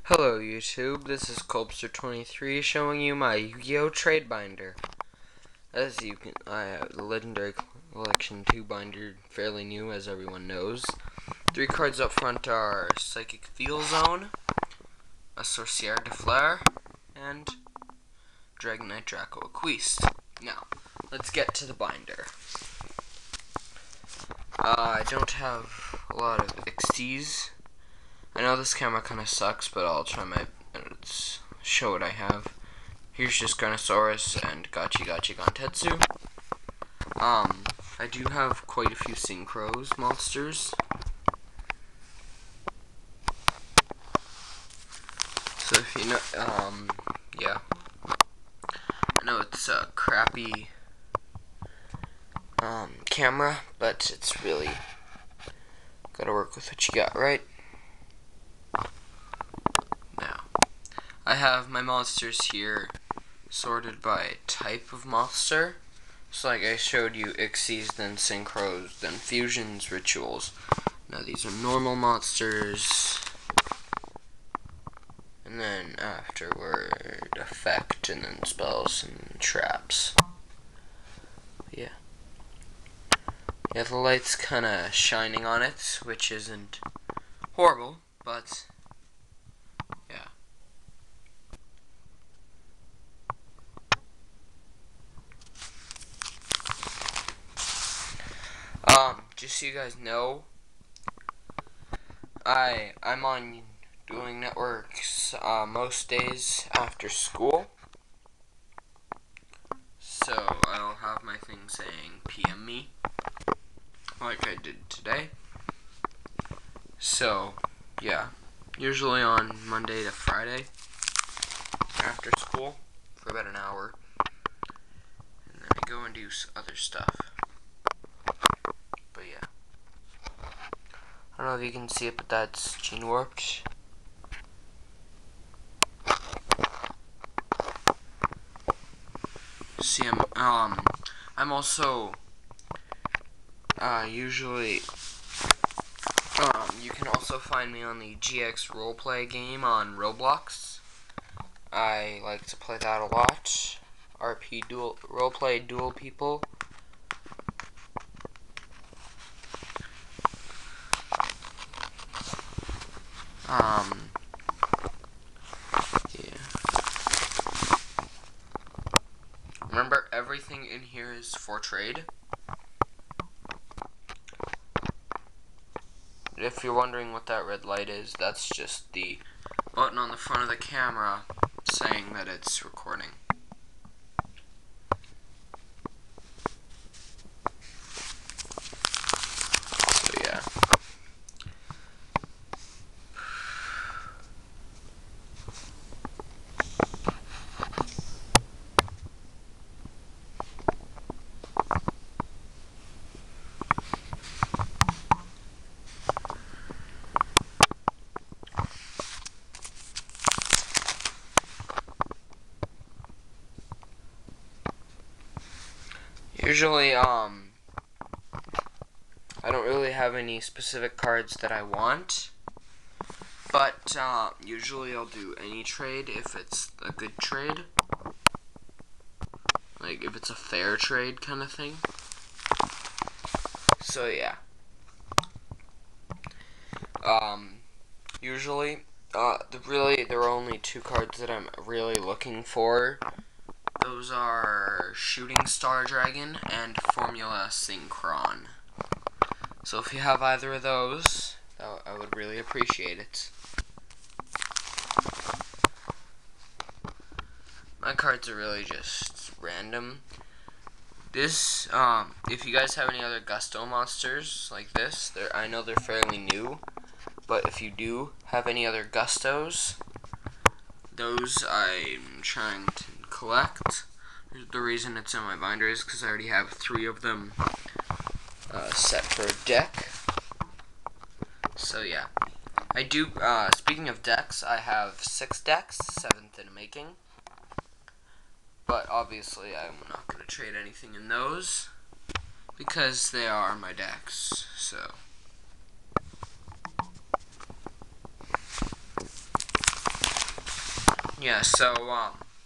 Hello YouTube, this is Colbster23 showing you my Yu-Gi-Oh! Trade binder. As you can, I have the Legendary Collection 2 binder, fairly new as everyone knows. 3 cards up front are Psychic Feel Zone, a Sorcière de Flare, and Dragonite Draco Equiste. Now, let's get to the binder. I don't have a lot of XTs. I know this camera kind of sucks, but I'll try my best to show what I have. Here's just Garnosaurus and Gachi Gantetsu. I do have quite a few Synchros monsters. So if you know, yeah. I know it's a crappy camera, but it's really gotta work with what you got, right? Now, I have my monsters here sorted by type of monster. So like I showed you Ixies, then Synchros, then Fusions, Rituals. Now these are normal monsters. And then afterward, effect, and then spells and traps. Yeah. Yeah, the light's kinda shining on it, which isn't horrible, but yeah. Just so you guys know, I'm on Dueling Networks most days after school. So I'll have my thing saying PM me, like I did today. So yeah, usually on Monday to Friday after school for about an hour, and then I go and do other stuff. But yeah, I don't know if you can see it, but that's Gene Warped. See, I'm also usually you can also find me on the GX roleplay game on Roblox. I like to play that a lot. RP dual roleplay dual people. Yeah. Remember, everything in here is for trade. If you're wondering what that red light is, that's just the button on the front of the camera saying that it's recording. So yeah. Usually, I don't really have any specific cards that I want, but usually I'll do any trade if it's a good trade, like if it's a fair trade kind of thing. So yeah, usually, there are only 2 cards that I'm really looking for. Those are Shooting Star Dragon and Formula Synchron. So if you have either of those, I would really appreciate it. My cards are really just random. This, if you guys have any other Gusto monsters like this, I know they're fairly new, but if you do have any other Gustos, those I'm trying to collect. The reason it's in my binder is because I already have 3 of them set for a deck. So yeah, I do. Speaking of decks, I have 6 decks, 7th in making. But obviously, I'm not going to trade anything in those because they are my decks. So yeah, so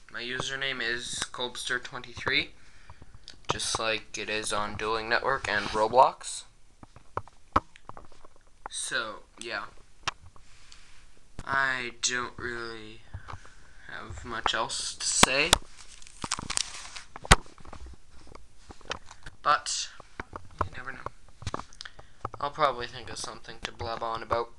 my username is Colbster23, just like it is on Dueling Network and Roblox. So yeah, I don't really have much else to say, but you never know. I'll probably think of something to blab on about.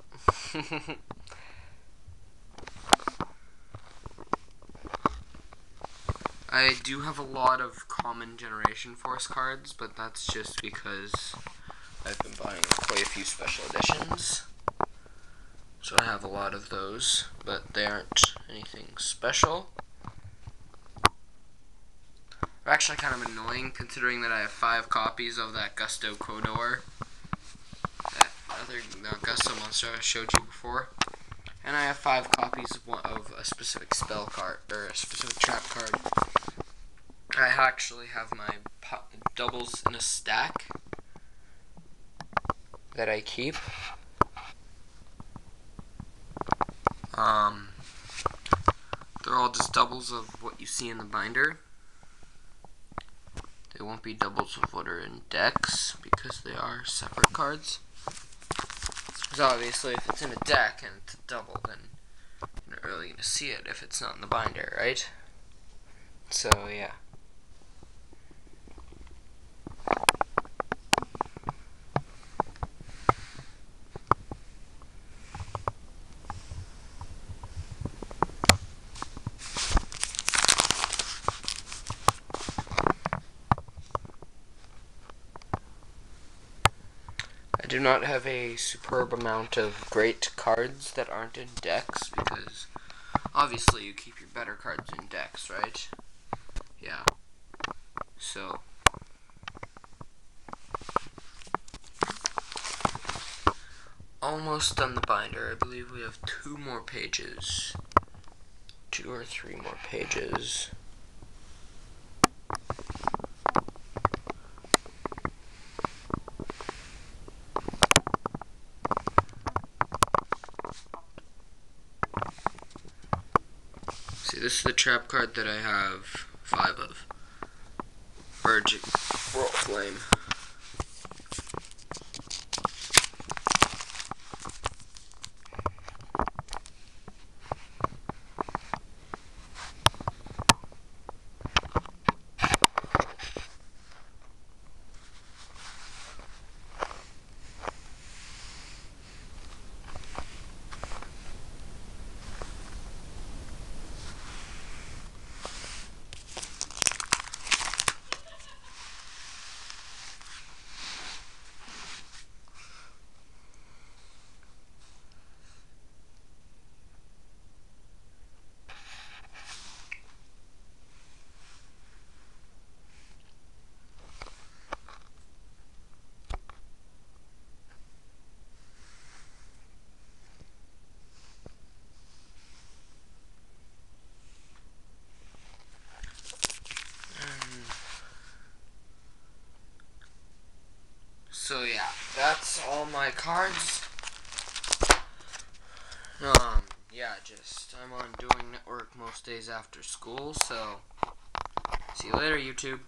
I do have a lot of common Generation Force cards, but that's just because I've been buying quite a few special editions. So I have a lot of those, but they aren't anything special. They're actually kind of annoying, considering that I have 5 copies of that Gusto Kodor, that other Gusto monster I showed you before. And I have 5 copies of a specific spell card, or a specific trap card. I actually have my doubles in a stack that I keep. They're all just doubles of what you see in the binder. They won't be doubles of what are in decks, because they are separate cards. Because obviously if it's in a deck and it's a double, then you're not really going to see it if it's not in the binder, right? So yeah. I do not have a superb amount of great cards that aren't in decks, because obviously you keep your better cards in decks, right? Yeah. So almost done the binder. I believe we have 2 more pages. 2 or 3 more pages. See, this is the trap card that I have 5 of. Urgent World Flame. So yeah, that's all my cards. Yeah, I'm on Dueling Network most days after school, so see you later, YouTube.